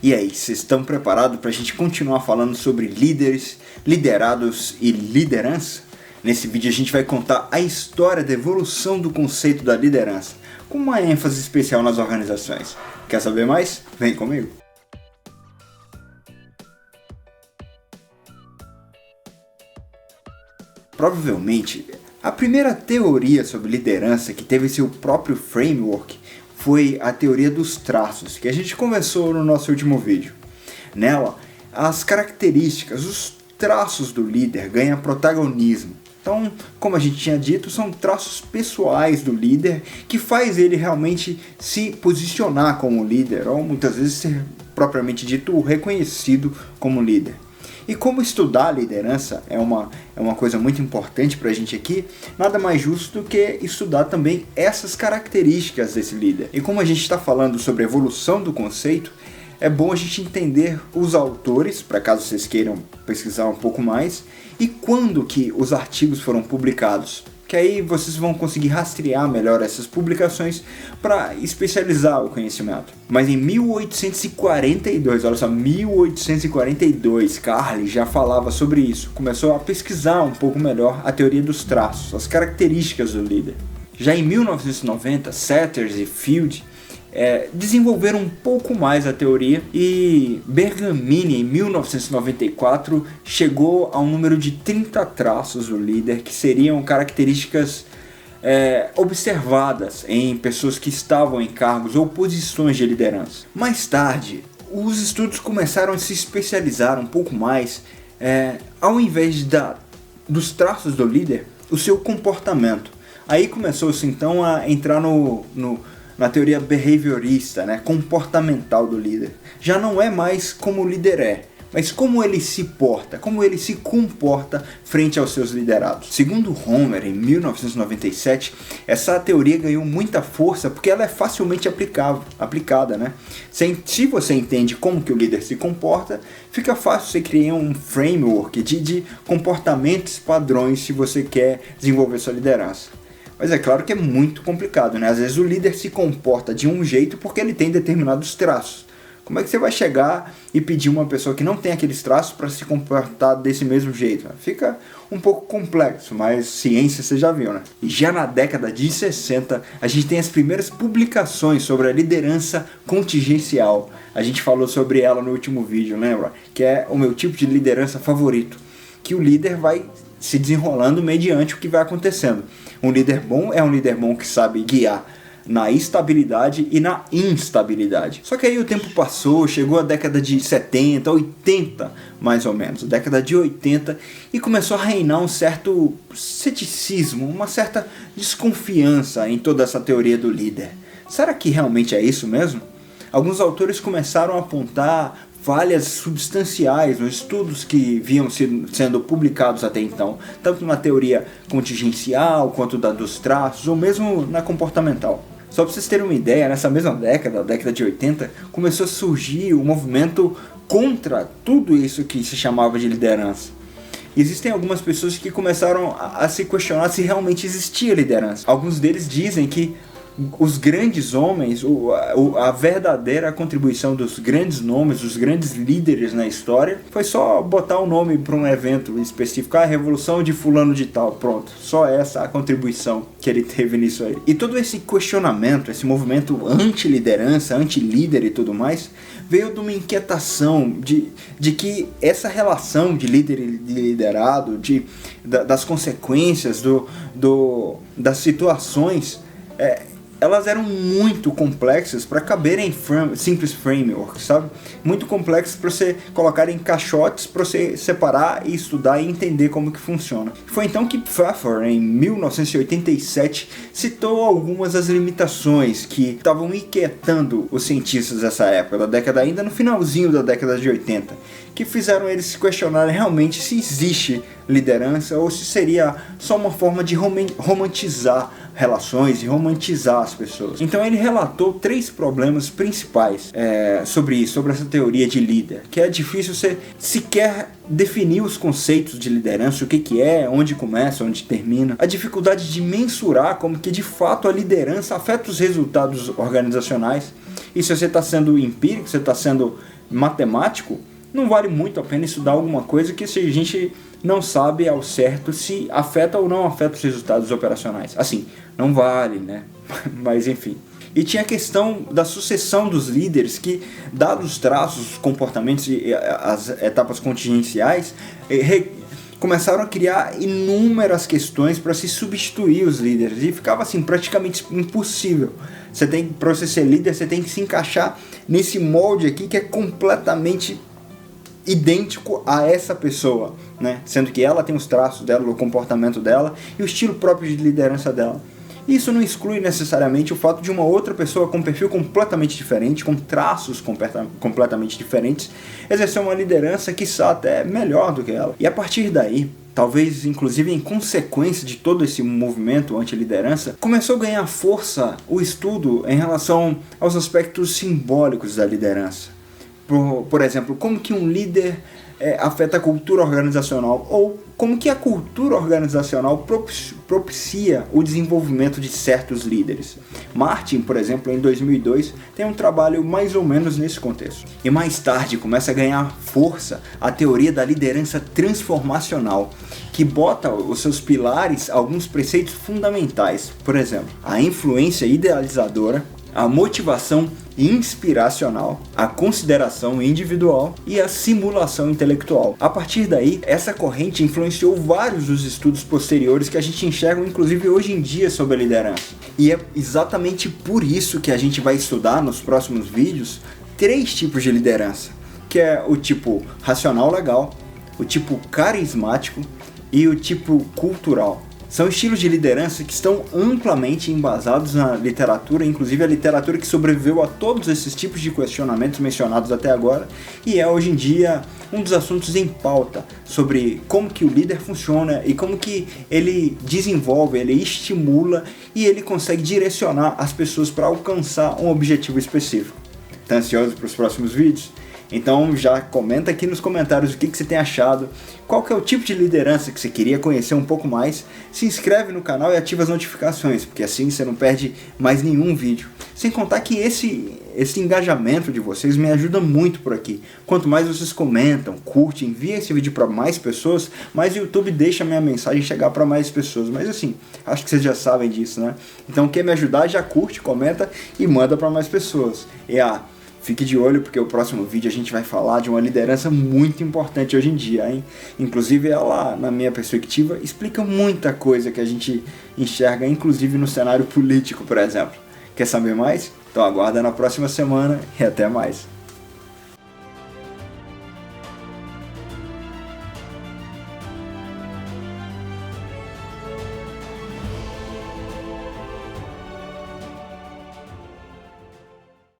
E aí, vocês estão preparados para a gente continuar falando sobre líderes, liderados e liderança? Nesse vídeo a gente vai contar a história da evolução do conceito da liderança, com uma ênfase especial nas organizações. Quer saber mais? Vem comigo! Provavelmente, a primeira teoria sobre liderança que teve seu próprio framework foi a teoria dos traços, que a gente conversou no nosso último vídeo. Nela, as características, os traços do líder ganham protagonismo. Então, como a gente tinha dito, são traços pessoais do líder que faz ele realmente se posicionar como líder, ou muitas vezes ser propriamente dito reconhecido como líder. E como estudar a liderança é uma coisa muito importante para a gente aqui, nada mais justo do que estudar também essas características desse líder. E como a gente está falando sobre a evolução do conceito, é bom a gente entender os autores, para caso vocês queiram pesquisar um pouco mais, e quando que os artigos foram publicados. Que aí vocês vão conseguir rastrear melhor essas publicações para especializar o conhecimento. Mas em 1842, olha só, 1842, Carly já falava sobre isso. Começou a pesquisar um pouco melhor a teoria dos traços, as características do líder. Já em 1990, Setters e Field desenvolveram um pouco mais a teoria, e Bergamini em 1994 chegou a um número de 30 traços do líder que seriam características observadas em pessoas que estavam em cargos ou posições de liderança. Mais tarde, os estudos começaram a se especializar um pouco mais, ao invés dos traços do líder, o seu comportamento. Aí começou-se então a entrar na teoria behaviorista, comportamental do líder. Já não é mais como o líder é, mas como ele se porta, como ele se comporta frente aos seus liderados. Segundo Homer, em 1997, essa teoria ganhou muita força porque ela é facilmente aplicada. Se você entende como que o líder se comporta, fica fácil você criar um framework de comportamentos padrões se você quer desenvolver sua liderança. Mas é claro que é muito complicado, Às vezes o líder se comporta de um jeito porque ele tem determinados traços. Como é que você vai chegar e pedir uma pessoa que não tem aqueles traços para se comportar desse mesmo jeito? Fica um pouco complexo, mas ciência você já viu, E já na década de 60, a gente tem as primeiras publicações sobre a liderança contingencial. A gente falou sobre ela no último vídeo, lembra? Que é o meu tipo de liderança favorito. Que o líder vai se desenrolando mediante o que vai acontecendo. Um líder bom é um líder bom que sabe guiar na estabilidade e na instabilidade. Só que aí o tempo passou, chegou a década de 70, 80 mais ou menos, década de 80, e começou a reinar um certo ceticismo, uma certa desconfiança em toda essa teoria do líder. Será que realmente é isso mesmo? Alguns autores começaram a apontar falhas substanciais nos estudos que vinham sendo publicados até então, tanto na teoria contingencial, quanto dos traços, ou mesmo na comportamental. Só para vocês terem uma ideia, nessa mesma década, a década de 80, começou a surgir um movimento contra tudo isso que se chamava de liderança. Existem algumas pessoas que começaram a se questionar se realmente existia liderança. Alguns deles dizem que os grandes homens, a verdadeira contribuição dos grandes nomes, dos grandes líderes na história, foi só botar um nome para um evento específico, a revolução de fulano de tal, pronto. Só essa a contribuição que ele teve nisso aí. E todo esse questionamento, esse movimento anti-liderança, anti-líder e tudo mais, veio de uma inquietação de que essa relação de líder e de liderado, das consequências, das situações, elas eram muito complexas para caberem em simples frameworks, sabe? Muito complexas para você colocar em caixotes, para você separar e estudar e entender como que funciona. Foi então que Pfeffer, em 1987, citou algumas das limitações que estavam inquietando os cientistas dessa época, da década ainda no finalzinho da década de 80, que fizeram eles se questionarem realmente se existe liderança ou se seria só uma forma de romantizar relações e romantizar as pessoas. Então ele relatou 3 problemas principais sobre essa teoria de líder, que é difícil você sequer definir os conceitos de liderança, o que é, onde começa, onde termina, a dificuldade de mensurar como que de fato a liderança afeta os resultados organizacionais, e se você está sendo empírico, você está sendo matemático, não vale muito a pena estudar alguma coisa que a gente não sabe ao certo se afeta ou não afeta os resultados operacionais. Assim, não vale, né? Mas enfim. E tinha a questão da sucessão dos líderes que, dados os traços, os comportamentos e as etapas contingenciais, começaram a criar inúmeras questões para se substituir os líderes. E ficava assim, praticamente impossível. Para você ser líder, você tem que se encaixar nesse molde aqui que é completamente idêntico a essa pessoa, né? Sendo que ela tem os traços dela, o comportamento dela e o estilo próprio de liderança dela. Isso não exclui necessariamente o fato de uma outra pessoa com um perfil completamente diferente, com traços completamente diferentes, exercer uma liderança que está até melhor do que ela. E a partir daí, talvez inclusive em consequência de todo esse movimento anti-liderança, começou a ganhar força o estudo em relação aos aspectos simbólicos da liderança. Por exemplo, como que um líder afeta a cultura organizacional, ou como que a cultura organizacional propicia o desenvolvimento de certos líderes. Martin, por exemplo, em 2002, tem um trabalho mais ou menos nesse contexto. E mais tarde começa a ganhar força a teoria da liderança transformacional, que bota os seus pilares alguns preceitos fundamentais. Por exemplo, a influência idealizadora, a motivação inspiracional, a consideração individual e a simulação intelectual. A partir daí, essa corrente influenciou vários dos estudos posteriores que a gente enxerga, inclusive hoje em dia, sobre a liderança. E é exatamente por isso que a gente vai estudar nos próximos vídeos 3 tipos de liderança, que é o tipo racional legal, o tipo carismático e o tipo cultural. São estilos de liderança que estão amplamente embasados na literatura, inclusive a literatura que sobreviveu a todos esses tipos de questionamentos mencionados até agora, e é hoje em dia um dos assuntos em pauta sobre como que o líder funciona e como que ele desenvolve, ele estimula e ele consegue direcionar as pessoas para alcançar um objetivo específico. Tá ansioso para os próximos vídeos? Então já comenta aqui nos comentários o que você tem achado, qual que é o tipo de liderança que você queria conhecer um pouco mais, se inscreve no canal e ativa as notificações, porque assim você não perde mais nenhum vídeo. Sem contar que esse engajamento de vocês me ajuda muito por aqui. Quanto mais vocês comentam, curtem, enviem esse vídeo para mais pessoas, mais o YouTube deixa a minha mensagem chegar para mais pessoas. Mas assim, acho que vocês já sabem disso, né? Então quer me ajudar, já curte, comenta e manda para mais pessoas. Fique de olho porque o próximo vídeo a gente vai falar de uma liderança muito importante hoje em dia, hein? Inclusive ela, na minha perspectiva, explica muita coisa que a gente enxerga, inclusive no cenário político, por exemplo. Quer saber mais? Então aguarda na próxima semana e até mais.